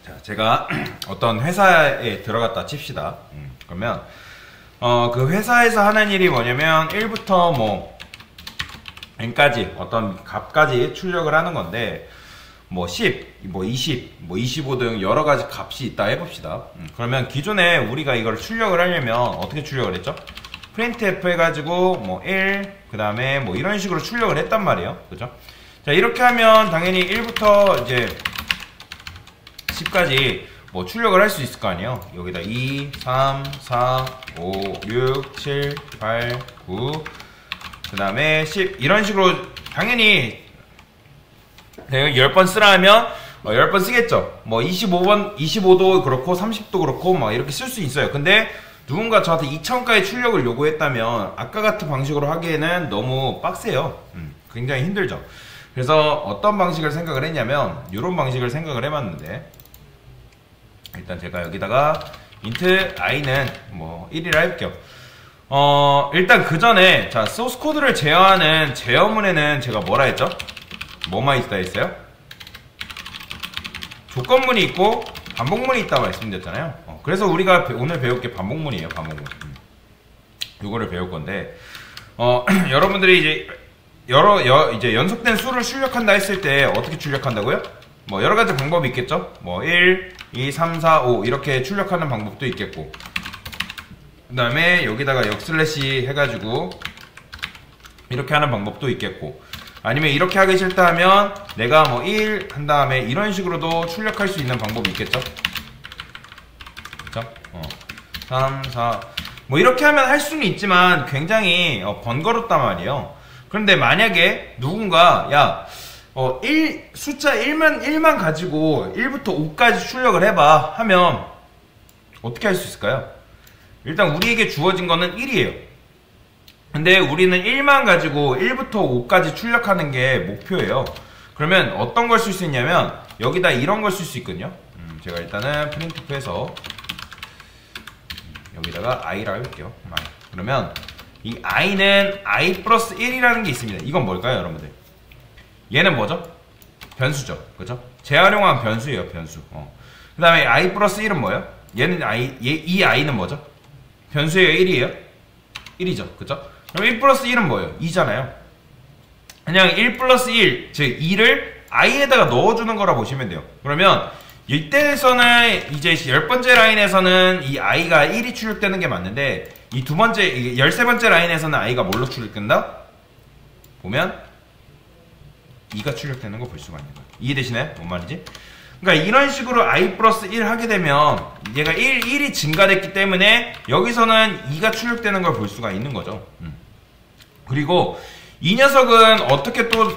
자, 제가 어떤 회사에 들어갔다 칩시다. 그러면 그 회사에서 하는 일이 뭐냐면 1부터 뭐 n까지 어떤 값까지 출력을 하는 건데, 뭐 10, 뭐 20, 뭐 25 등 여러 가지 값이 있다 해봅시다. 그러면 기존에 우리가 이걸 출력을 하려면 어떻게 출력을 했죠? printf 해가지고 뭐 1, 그 다음에 뭐 이런 식으로 출력을 했단 말이에요. 그죠? 자, 이렇게 하면 당연히 1부터 이제 10까지 뭐 출력을 할 수 있을 거 아니에요. 여기다 2, 3, 4, 5, 6, 7, 8, 9, 그 다음에 10 이런 식으로 당연히 10번 쓰라 하면 10번 쓰겠죠. 뭐 25번, 25도 그렇고 30도 그렇고 막 이렇게 쓸 수 있어요. 근데 누군가 저한테 2000가의 출력을 요구했다면 아까 같은 방식으로 하기에는 너무 빡세요. 굉장히 힘들죠. 그래서 어떤 방식을 생각을 했냐면 이런 방식을 생각을 해봤는데, 일단 제가 여기다가 int i는 뭐 1이라 해볼게요. 일단 그 전에 자, 소스 코드를 제어하는 제어문에는 제가 뭐라 했죠? 뭐만 있다 했어요? 조건문이 있고 반복문이 있다고 말씀드렸잖아요. 그래서 우리가 오늘 배울 게 반복문이에요. 반복문. 요거를 배울 건데, 여러분들이 이제 이제 연속된 수를 출력한다 했을 때 어떻게 출력한다고요? 뭐 여러 가지 방법이 있겠죠? 뭐 1, 2, 3, 4, 5 이렇게 출력하는 방법도 있겠고, 그 다음에 여기다가 역슬래시 해가지고 이렇게 하는 방법도 있겠고, 아니면 이렇게 하기 싫다 하면 내가 뭐 1 한 다음에 이런 식으로도 출력할 수 있는 방법이 있겠죠? 그쵸? 3, 4 뭐 이렇게 하면 할 수는 있지만 굉장히 번거롭단 말이에요. 그런데 만약에 누군가 야 숫자 1만 가지고 1부터 5까지 출력을 해봐 하면 어떻게 할 수 있을까요? 일단 우리에게 주어진 거는 1이에요. 근데 우리는 1만 가지고 1부터 5까지 출력하는 게 목표예요. 그러면 어떤 걸 쓸 수 있냐면 여기다 이런 걸 쓸 수 있거든요. 제가 일단은 printf해서 여기다가 i라고 해볼게요. 그러면 이 i는 i 플러스 1이라는 게 있습니다. 이건 뭘까요, 여러분들? 얘는 뭐죠? 변수죠. 그죠? 재활용한 변수예요, 변수. 그 다음에 i 플러스 1은 뭐예요? 얘는 이 i는 뭐죠? 변수예요, 1이에요? 1이죠. 그죠? 그럼 1 플러스 1은 뭐예요? 2잖아요. 그냥 1 플러스 1, 즉 2를 i에다가 넣어주는 거라 보시면 돼요. 그러면 이때에서는 이제 10번째 라인에서는 이 i가 1이 출력되는 게 맞는데, 이 13번째 라인에서는 i가 뭘로 출력된다? 보면 2가 출력되는 거 볼 수가 있는 거예요. 이해되시나요? 뭔 말인지? 그러니까 이런 식으로 i 플러스 1 하게 되면 얘가 1이 증가됐기 때문에 여기서는 2가 출력되는 걸 볼 수가 있는 거죠. 그리고 이 녀석은 어떻게 또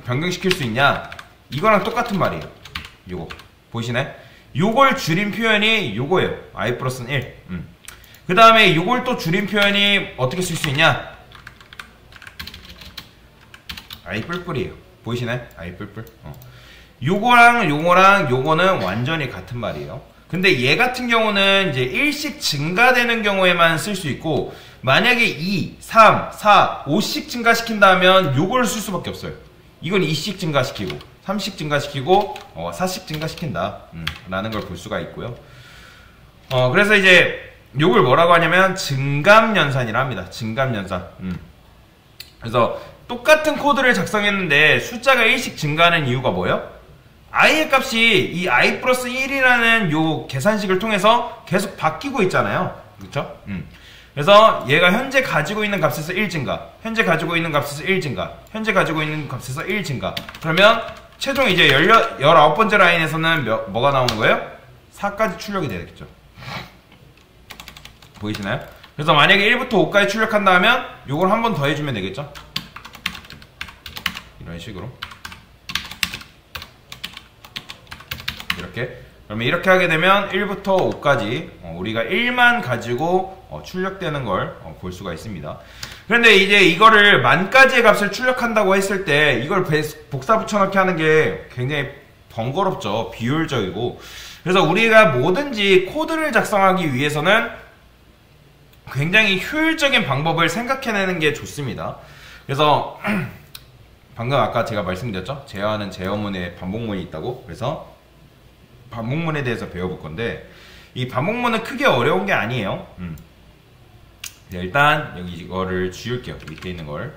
변경시킬 수 있냐? 이거랑 똑같은 말이에요. 요거 보이시나요? 요걸 줄인 표현이 요거예요. i 플러스는 1. 그 다음에 요걸 또 줄인 표현이 어떻게 쓸 수 있냐? i 뿔뿔이에요. 보이시나요? i 뿔뿔. 요거랑 요거는 완전히 같은 말이에요. 근데 얘 같은 경우는 이제 1씩 증가되는 경우에만 쓸 수 있고, 만약에 2, 3, 4, 5씩 증가시킨다면 요걸 쓸 수밖에 없어요. 이건 2씩 증가시키고 3씩 증가시키고 4씩 증가시킨다 라는 걸 볼 수가 있고요. 그래서 이제 요걸 뭐라고 하냐면 증감연산이라 합니다. 증감연산. 그래서 똑같은 코드를 작성했는데 숫자가 1씩 증가하는 이유가 뭐예요? i의 값이 이 i 플러스 1이라는 요 계산식을 통해서 계속 바뀌고 있잖아요. 그렇죠? 그래서 얘가 현재 가지고 있는 값에서 1 증가, 현재 가지고 있는 값에서 1 증가, 현재 가지고 있는 값에서 1 증가. 그러면 최종 이제 19번째 라인에서는 뭐가 나오는 거예요? 4까지 출력이 되겠죠. 보이시나요? 그래서 만약에 1부터 5까지 출력한다 하면 요걸 한 번 더 해주면 되겠죠? 이런 식으로. 이렇게. 그러면 이렇게 하게 되면 1부터 5까지 우리가 1만 가지고 출력되는 걸 볼 수가 있습니다. 그런데 이제 이거를 만까지의 값을 출력한다고 했을 때 이걸 복사 붙여넣기 하는 게 굉장히 번거롭죠. 비효율적이고. 그래서 우리가 뭐든지 코드를 작성하기 위해서는 굉장히 효율적인 방법을 생각해내는 게 좋습니다. 그래서 방금 아까 제가 말씀드렸죠? 제어하는 제어문에 반복문이 있다고. 그래서 반복문에 대해서 배워볼 건데 이 반복문은 크게 어려운 게 아니에요. 네, 일단 여기 이거를 지울게요. 밑에 있는 걸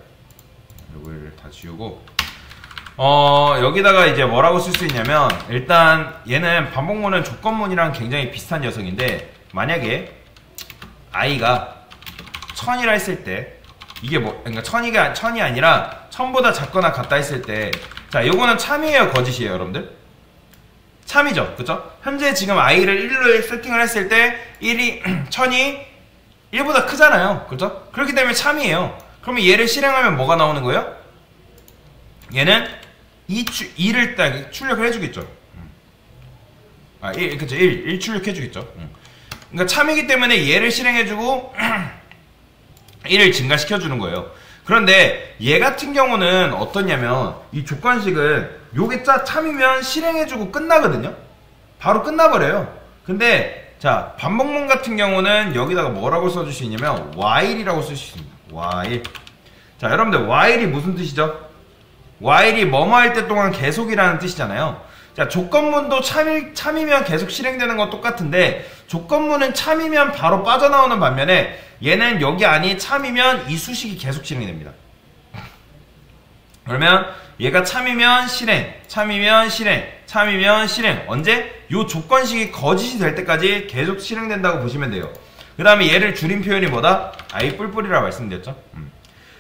이걸 다 지우고 여기다가 이제 뭐라고 쓸 수 있냐면 일단 얘는 반복문은 조건문이랑 굉장히 비슷한 녀석인데 만약에 i가 1000이라 했을 때 이게 뭐 그러니까 1000이 아니라 1000보다 작거나 같다 했을 때 자 요거는 참이에요 거짓이에요 여러분들? 참이죠 그쵸? 현재 지금 i를 1로 세팅을 했을 때 1000이 1보다 크잖아요 그쵸? 그렇기 때문에 참이에요. 그러면 얘를 실행하면 뭐가 나오는 거예요? 얘는 2를 딱 출력을 해주겠죠. 1, 그쵸 1 출력해주겠죠. 그러니까 참이기 때문에 얘를 실행해주고 1을 증가시켜주는 거예요. 그런데 얘 같은 경우는 어떻냐면 이 조건식은 요게 참이면 실행해주고 끝나거든요. 바로 끝나버려요. 근데 자 반복문 같은 경우는 여기다가 뭐라고 써줄 수 있냐면 while이라고 쓸 수 있습니다. while. 자 여러분들 while이 무슨 뜻이죠? while이 뭐뭐 할 때 동안 계속이라는 뜻이잖아요. 자 조건문도 참이면 계속 실행되는 건 똑같은데 조건문은 참이면 바로 빠져나오는 반면에 얘는 여기 안이 참이면 이 수식이 계속 실행이 됩니다. 그러면 얘가 참이면 실행, 참이면 실행, 참이면 실행. 언제? 요 조건식이 거짓이 될 때까지 계속 실행된다고 보시면 돼요. 그 다음에 얘를 줄인 표현이 뭐다? i 뿔뿔이라고 말씀드렸죠.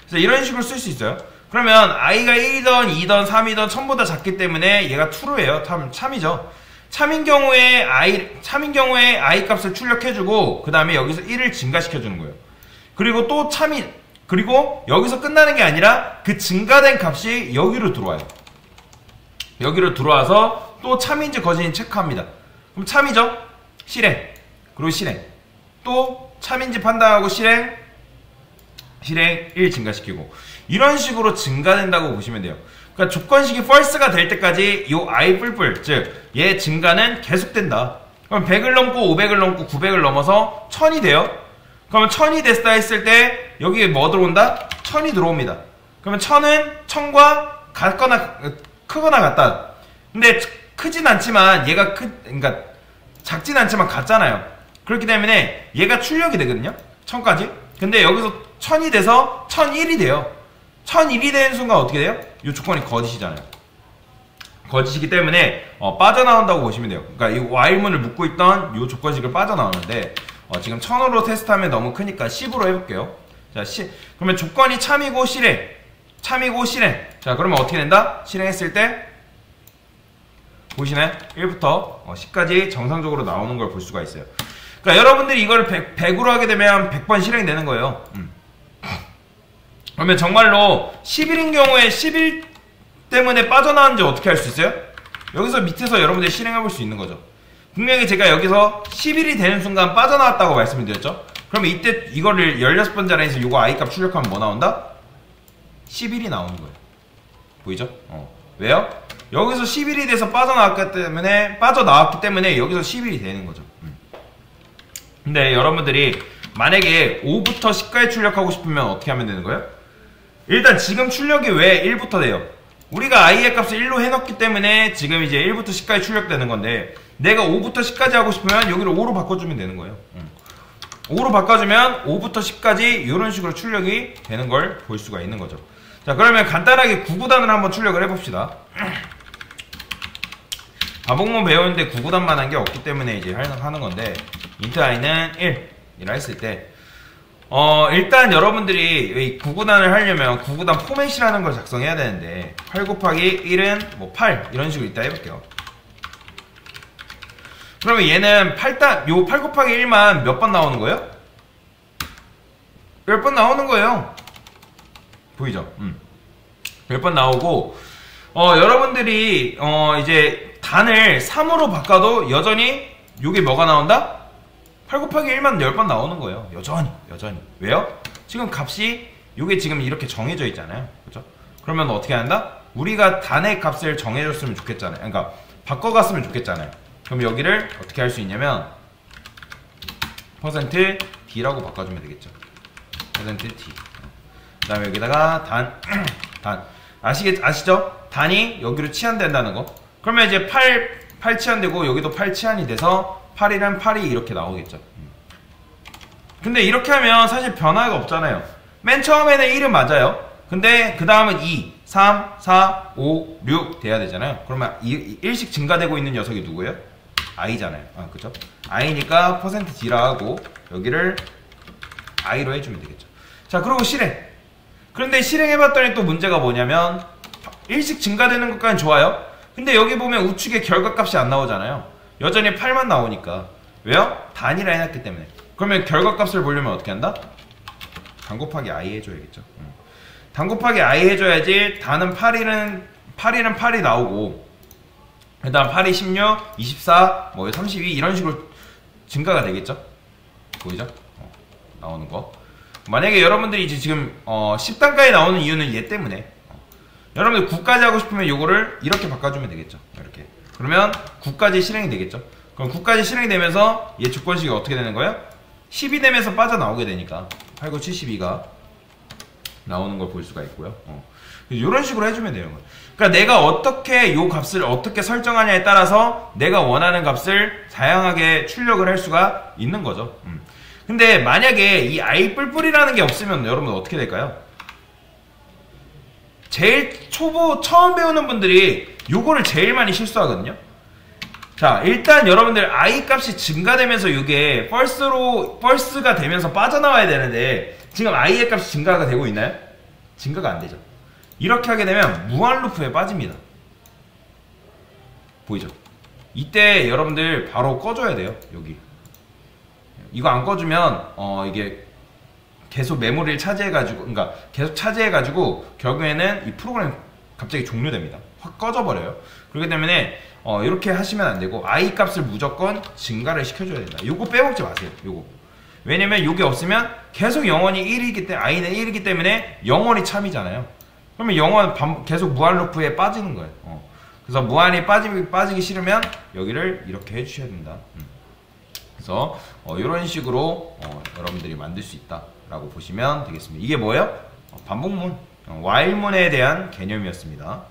그래서 이런 식으로 쓸 수 있어요. 그러면 i가 1이던 2던 3이던 1000보다 작기 때문에 얘가 true예요. 참이죠. 참인 경우에 i 값을 출력해주고 그 다음에 여기서 1을 증가시켜주는 거예요. 그리고 또 그리고 여기서 끝나는 게 아니라 그 증가된 값이 여기로 들어와요. 여기로 들어와서 또 참인지 거짓인지 체크합니다. 그럼 참이죠? 실행. 그리고 실행. 또 참인지 판단하고 실행 1 증가시키고 이런 식으로 증가된다고 보시면 돼요. 그러니까 조건식이 false가 될 때까지 요 i 뿔뿔 즉 얘 증가는 계속된다. 그럼 100을 넘고 500을 넘고 900을 넘어서 1000이 돼요. 그러면 1000이 됐다 했을 때 여기에 뭐 들어온다? 1000이 들어옵니다. 그러면 1000은 1000과 같거나 크거나 같다. 근데 크진 않지만 얘가 그러니까 작진 않지만 같잖아요. 그렇기 때문에 얘가 출력이 되거든요. 1000까지. 근데 여기서 1000이 돼서 1001이 돼요. 1001이 되는 순간 어떻게 돼요? 이 조건이 거짓이잖아요. 거짓이기 때문에 빠져나온다고 보시면 돼요. 그러니까 이 while문을 묶고 있던 이 조건식을 빠져나오는데 지금 1000으로 테스트하면 너무 크니까 10으로 해볼게요. 자, 그러면 조건이 참이고 실행, 참이고 실행. 자, 그러면 어떻게 된다? 실행했을 때 보시나요? 1부터 10까지 정상적으로 나오는 걸 볼 수가 있어요. 그러니까 여러분들이 이걸 100으로 하게 되면 100번 실행되는 거예요. 그러면 정말로 10일인 경우에 10일 때문에 빠져나왔는지 어떻게 할 수 있어요? 여기서 밑에서 여러분들이 실행해 볼 수 있는 거죠. 분명히 제가 여기서 10일이 되는 순간 빠져나왔다고 말씀을 드렸죠. 그러면 이때 이거를 16번째 라인에서 요거 i 값 출력하면 뭐 나온다? 11이 나오는 거예요. 보이죠? 왜요? 여기서 11이 돼서 빠져나왔기 때문에 여기서 11이 되는 거죠. 근데 여러분들이 만약에 5부터 10까지 출력하고 싶으면 어떻게 하면 되는 거예요? 일단 지금 출력이 왜 1부터 돼요? 우리가 i의 값을 1로 해놨기 때문에 지금 이제 1부터 10까지 출력되는 건데 내가 5부터 10까지 하고 싶으면 여기를 5로 바꿔주면 되는 거예요. 5로 바꿔주면 5부터 10까지 이런 식으로 출력이 되는 걸 볼 수가 있는 거죠. 자, 그러면 간단하게 9구단을 한번 출력을 해봅시다. 반복문 배우는데 9구단만 한 게 없기 때문에 이제 하는 건데 int i는 1이라 했을 때 일단 여러분들이 9구단을 하려면 9구단 포맷이라는 걸 작성해야 되는데 8 곱하기 1은 뭐 8 이런 식으로 이따 해볼게요. 그러면 얘는 8 곱하기 1만 몇 번 나오는 거예요? 10번 나오는 거예요. 보이죠? 10번 나오고 여러분들이 이제 단을 3으로 바꿔도 여전히 요게 뭐가 나온다? 8 곱하기 1만 10번 나오는 거예요. 여전히. 왜요? 지금 값이 요게 지금 이렇게 정해져 있잖아요. 그죠? 그러면 어떻게 한다? 우리가 단의 값을 정해줬으면 좋겠잖아요. 그러니까 바꿔갔으면 좋겠잖아요. 그럼 여기를 어떻게 할 수 있냐면 %d라고 바꿔주면 되겠죠. %d. 그 다음에 여기다가 단 아시죠? 단이 여기로 치환된다는 거. 그러면 이제 8 치환되고 여기도 8 치환이 돼서 8이랑 8이 이렇게 나오겠죠. 근데 이렇게 하면 사실 변화가 없잖아요. 맨 처음에는 1은 맞아요. 근데 그 다음은 2, 3, 4, 5, 6 돼야 되잖아요. 그러면 1씩 증가되고 있는 녀석이 누구예요? i잖아요. 그죠? i니까 %d라 하고 여기를 i로 해주면 되겠죠. 자, 그리고 실행. 그런데 실행해봤더니 또 문제가 뭐냐면 1씩 증가되는 것까지는 좋아요. 근데 여기 보면 우측에 결과값이 안 나오잖아요. 여전히 8만 나오니까. 왜요? 단위라 해놨기 때문에. 그러면 결과값을 보려면 어떻게 한다? 단 곱하기 i 해줘야겠죠. 단 곱하기 i 해줘야지 단은 8이는 8이 나오고 그 다음 8이 16, 24, 뭐 32 이런 식으로 증가가 되겠죠. 보이죠? 나오는 거. 만약에 여러분들이 이제 지금 10단까지 나오는 이유는 얘 때문에 여러분들 9까지 하고 싶으면 요거를 이렇게 바꿔주면 되겠죠. 이렇게. 그러면 9까지 실행이 되겠죠. 그럼 9까지 실행이 되면서 얘 조건식이 어떻게 되는 거예요? 10이 되면서 빠져나오게 되니까 8, 9, 72가 나오는 걸 볼 수가 있고요. 이런 식으로 해주면 돼요. 그러니까 내가 어떻게 요 값을 어떻게 설정하냐에 따라서 내가 원하는 값을 다양하게 출력을 할 수가 있는 거죠. 근데 만약에 이 i 뿔뿔이라는 게 없으면 여러분 어떻게 될까요? 제일 처음 배우는 분들이 요거를 제일 많이 실수하거든요. 자, 일단 여러분들 i 값이 증가되면서 이게 펄스가 되면서 빠져나와야 되는데 지금 i의 값이 증가가 되고 있나요? 증가가 안 되죠. 이렇게 하게 되면 무한 루프에 빠집니다. 보이죠? 이때 여러분들 바로 꺼줘야 돼요. 여기 이거 안 꺼주면 이게 계속 메모리를 차지해가지고, 그러니까 계속 차지해가지고 결국에는 이 프로그램 갑자기 종료됩니다. 확 꺼져버려요. 그렇기 때문에 이렇게 하시면 안 되고 i 값을 무조건 증가를 시켜줘야 된다. 요거 빼먹지 마세요. 요거. 왜냐면 요게 없으면 계속 영원히 1이기 때문에 i는 1이기 때문에 영원히 참이잖아요. 그러면 영원 계속 무한 루프에 빠지는 거예요. 그래서 무한히 빠지기 싫으면 여기를 이렇게 해주셔야 된다. 그래서 이런 식으로 여러분들이 만들 수 있다라고 보시면 되겠습니다. 이게 뭐예요? 반복문, while문에 대한 개념이었습니다.